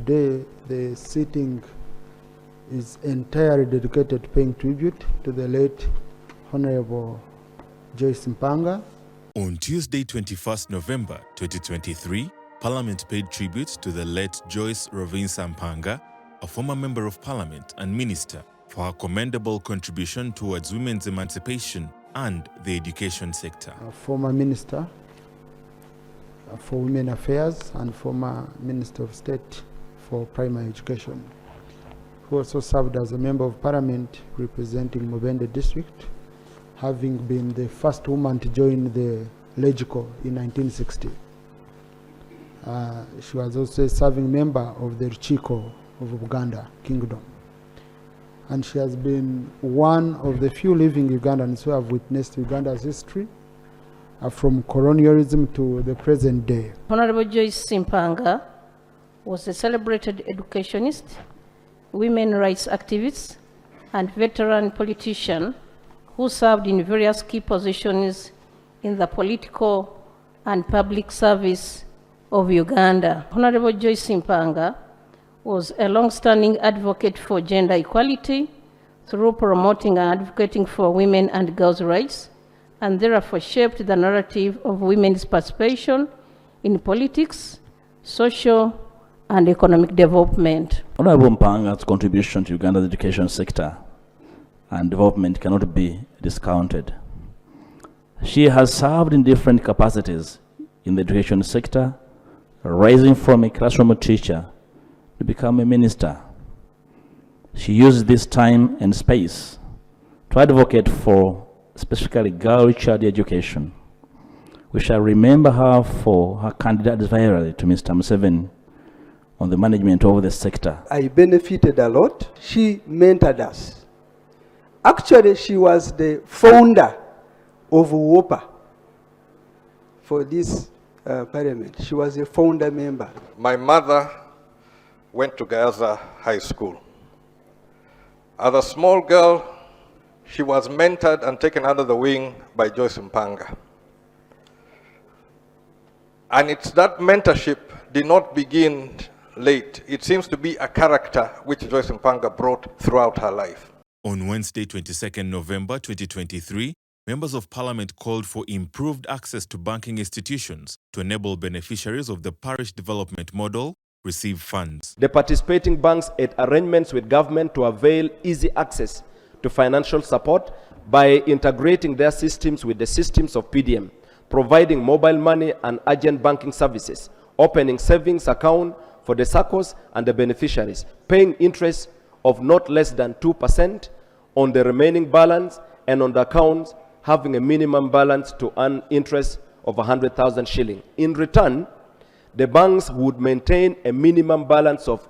today the sitting is entirely dedicated to paying tribute to the late Honorable Joyce Mpanga. On Tuesday, 21st November 2023, Parliament paid tribute to the late Joyce Rovincer Mpanga, a former Member of Parliament and Minister, for her commendable contribution towards women's emancipation and the education sector. A former Minister for Women Affairs and former Minister of State for Primary Education, who also served as a Member of Parliament representing Mubende District, having been the first woman to join the Legico in 1960. She was also a serving member of the Rukiiko of Uganda Kingdom. And she has been one of the few living Ugandans who have witnessed Uganda's history from colonialism to the present day. Honorable Joyce Mpanga was a celebrated educationist, women rights activist, and veteran politician who served in various key positions in the political and public service of Uganda. Honorable Joyce Mpanga was a long-standing advocate for gender equality through promoting and advocating for women and girls' rights, and therefore shaped the narrative of women's participation in politics, social, and economic development. Honorable Mpanga's contribution to Uganda's education sector and development cannot be discounted. She has served in different capacities in the education sector, rising from a classroom teacher to become a minister. She used this time and space to advocate for specifically girl child education. We shall remember her for her candid advisory to Mr. Museveni on the management of the sector. I benefited a lot. She mentored us. Actually, she was the founder of WOPA for this parliament. She was a founder member. My mother went to Gayaza High School. As a small girl, she was mentored and taken under the wing by Joyce Mpanga. And it's that mentorship did not begin late. It seems to be a character which Joyce Mpanga brought throughout her life. On Wednesday, 22nd November 2023, members of Parliament called for improved access to banking institutions to enable beneficiaries of the parish development model receive funds. The participating banks had arrangements with government to avail easy access to financial support by integrating their systems with the systems of PDM, providing mobile money and urgent banking services, opening savings account for the SACCOs and the beneficiaries, paying interest of not less than 2% on the remaining balance, and on the accounts having a minimum balance to earn interest of 100,000 shilling. In return, the banks would maintain a minimum balance of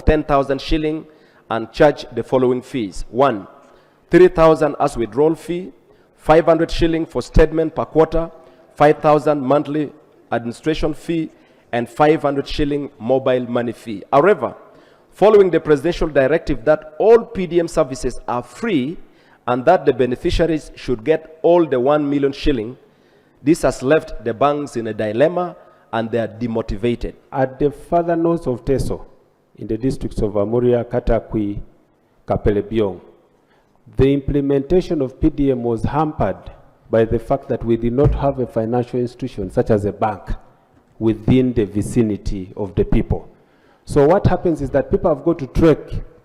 10,000 shilling and charge the following fees. 1, 3,000 as withdrawal fee, 500 shilling for statement per quarter, 5,000 monthly administration fee, and 500 shilling mobile money fee. However, following the presidential directive that all PDM services are free and that the beneficiaries should get all the 1 million shilling, this has left the banks in a dilemma and they are demotivated. At the further north of Teso, in the districts of Amuria, Katakwi, Kapelebiong, the implementation of PDM was hampered by the fact that we did not have a financial institution such as a bank within the vicinity of the people. So what happens is that people have got to trek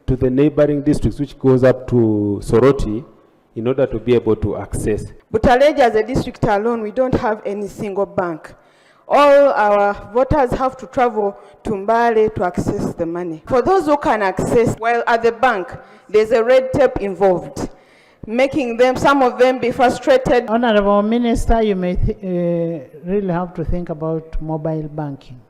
to the neighboring districts, which goes up to Soroti, in order to be able to access. Butaleja as a district alone, we don't have any single bank. All our voters have to travel to Mbale to access the money. For those who can access, well, at the bank, there's a red tape involved, making them, some of them, be frustrated. Honorable Minister, you may really have to think about mobile banking.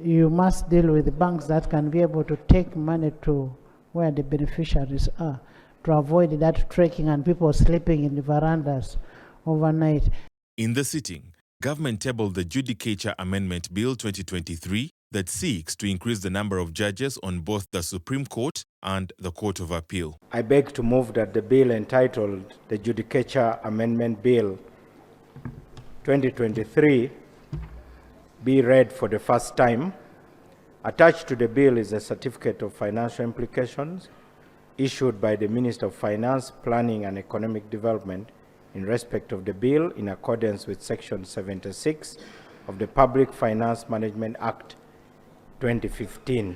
You must deal with banks that can be able to take money to where the beneficiaries are, to avoid that trekking and people sleeping in the verandas overnight. In the sitting, government tabled the Judicature Amendment Bill 2023 that seeks to increase the number of judges on both the Supreme Court and the Court of Appeal. I beg to move that the bill entitled the Judicature Amendment Bill 2023 be read for the first time Attached to the bill is a certificate of financial implications issued by the Minister of Finance, Planning and Economic Development in respect of the bill in accordance with Section 76 of the Public Finance Management Act 2015.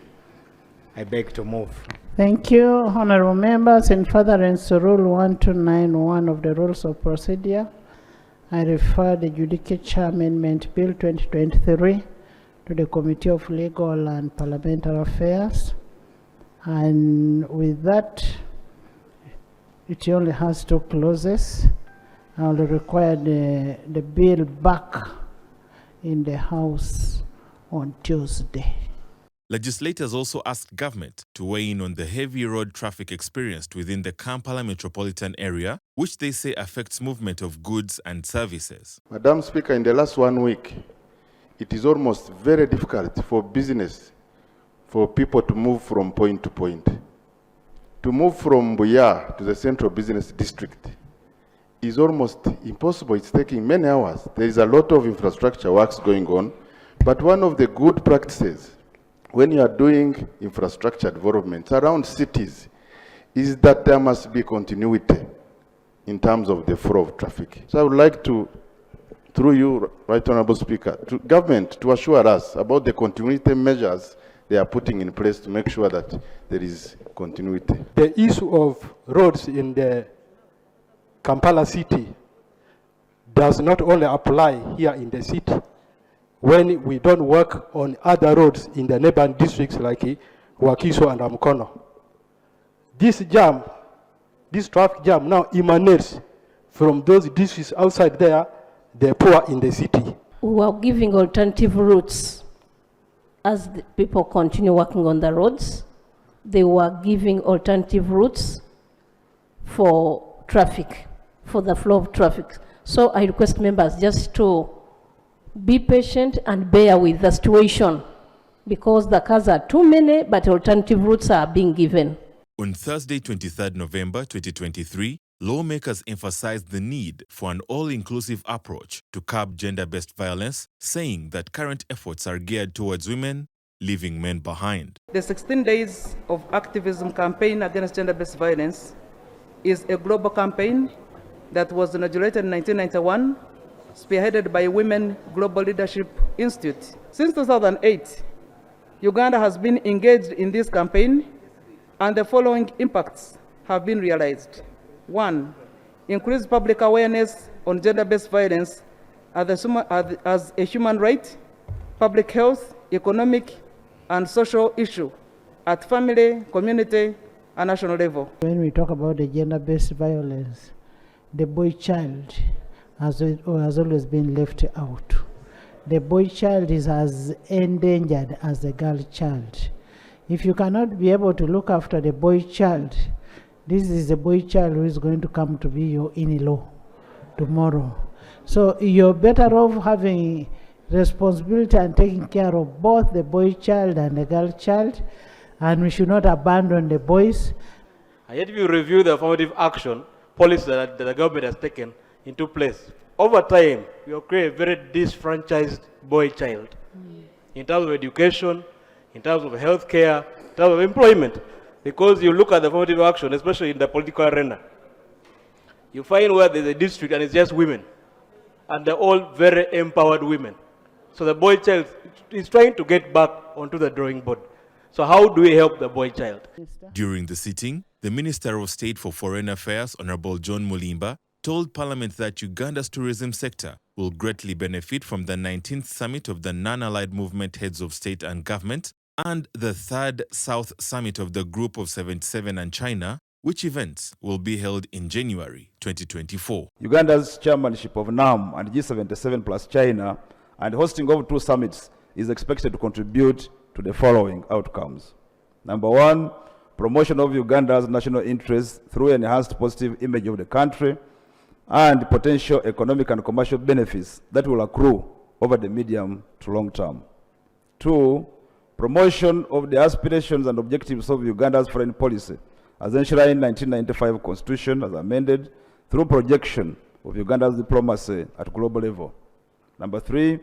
I beg to move. Thank you, honorable members. In furtherance to Rule 1291 of the Rules of Procedure, I refer the Judicature Amendment Bill 2023 to the Committee of Legal and Parliamentary Affairs. And with that, it only has 2 clauses. I will require the bill back in the House on Tuesday. Legislators also asked government to weigh in on the heavy road traffic experienced within the Kampala metropolitan area, which they say affects movement of goods and services. Madam Speaker, in the last 1 week, it is almost very difficult for business, for people to move from point to point. To move from Buya to the central business district is almost impossible. It's taking many hours. There is a lot of infrastructure works going on, but one of the good practices when you are doing infrastructure development around cities is that there must be continuity in terms of the flow of traffic. So I would like to, through you, Right Honorable Speaker, to government to assure us about the continuity measures they are putting in place to make sure that there is continuity. The issue of roads in the Kampala city does not only apply here in the city. When we don't work on other roads in the neighboring districts like Wakiso and Amukono. This traffic jam now emanates from those districts outside there, the poor in the city. We are giving alternative routes as the people continue working on the roads. They were giving alternative routes for traffic, for the flow of traffic. So I request members just to be patient and bear with the situation because the cars are too many, but alternative routes are being given. On Thursday, 23rd November 2023, lawmakers emphasized the need for an all-inclusive approach to curb gender-based violence, saying that current efforts are geared towards women, leaving men behind. The 16 Days of Activism campaign against gender-based violence is a global campaign that was inaugurated in 1991, spearheaded by Women Global Leadership Institute. Since 2008, Uganda has been engaged in this campaign, and the following impacts have been realized. 1, increased public awareness on gender-based violence as a human right, public health, economic, and social issue at family, community, and national level. When we talk about the gender-based violence, the boy child has always been left out. The boy child is as endangered as the girl child. If you cannot be able to look after the boy child, this is the boy child who is going to come to be your in-law tomorrow. So you're better off having responsibility and taking care of both the boy child and the girl child, and we should not abandon the boys. And yet if you review the affirmative action policy that the government has taken into place, over time, we have created a very disfranchised boy child in terms of education, in terms of health care, in terms of employment. Because you look at the affirmative action, especially in the political arena, you find where there's a district and it's just women, and they're all very empowered women. So the boy child is trying to get back onto the drawing board. So how do we help the boy child? During the sitting, the Minister of State for Foreign Affairs, Honorable John Mulimba, told Parliament that Uganda's tourism sector will greatly benefit from the 19th Summit of the Non-Allied Movement Heads of State and Government and the 3rd South Summit of the Group of 77 and China, which events will be held in January 2024. Uganda's chairmanship of NAM and G77 plus China and hosting of 2 summits is expected to contribute to the following outcomes. Number 1, promotion of Uganda's national interests through enhanced positive image of the country and potential economic and commercial benefits that will accrue over the medium to long term. 2, promotion of the aspirations and objectives of Uganda's foreign policy as enshrined in 1995 Constitution as amended through projection of Uganda's diplomacy at global level. Number 3,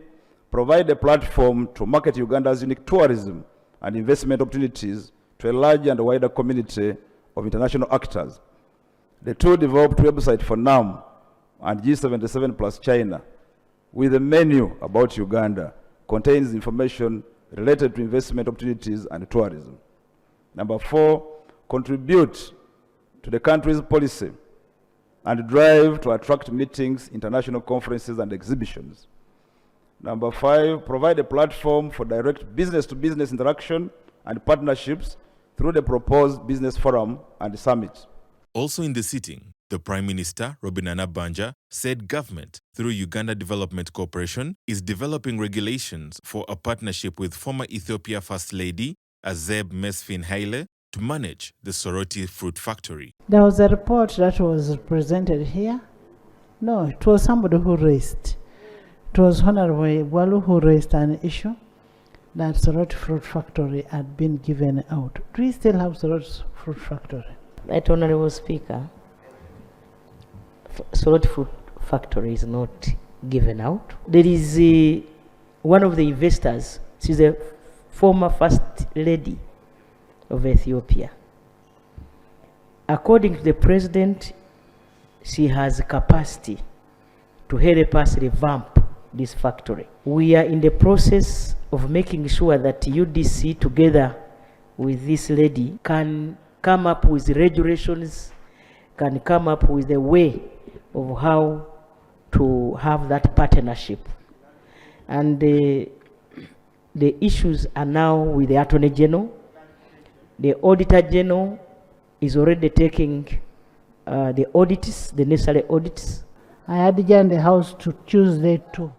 provide a platform to market Uganda's unique tourism and investment opportunities to a larger and wider community of international actors. The two developed website for NAM and G77 plus China with a menu about Uganda contains information related to investment opportunities and tourism. Number 4, contribute to the country's policy and drive to attract meetings, international conferences, and exhibitions. Number 5, provide a platform for direct business-to-business interaction and partnerships through the proposed business forum and summit. Also in the sitting, the Prime Minister, Robinah Nabbanja, said government, through Uganda Development Corporation, is developing regulations for a partnership with former Ethiopia First Lady, Azeb Mesfin Haile, to manage the Soroti fruit factory. There was a report that was presented here. No, it was somebody who raised. It was Honorable Walu who raised an issue that Soroti fruit factory had been given out. Do we still have Soroti fruit factory? Right, Honorable Speaker, Soroti fruit factory is not given out. There is one of the investors, she's a former First Lady of Ethiopia. According to the President, she has capacity to help us revamp this factory. We are in the process of making sure that UDC, together with this lady, can come up with regulations, can come up with a way of how to have that partnership. And the issues are now with the Attorney General. The Auditor General is already taking the audits, the necessary audits. I had to join the House to Tuesday too.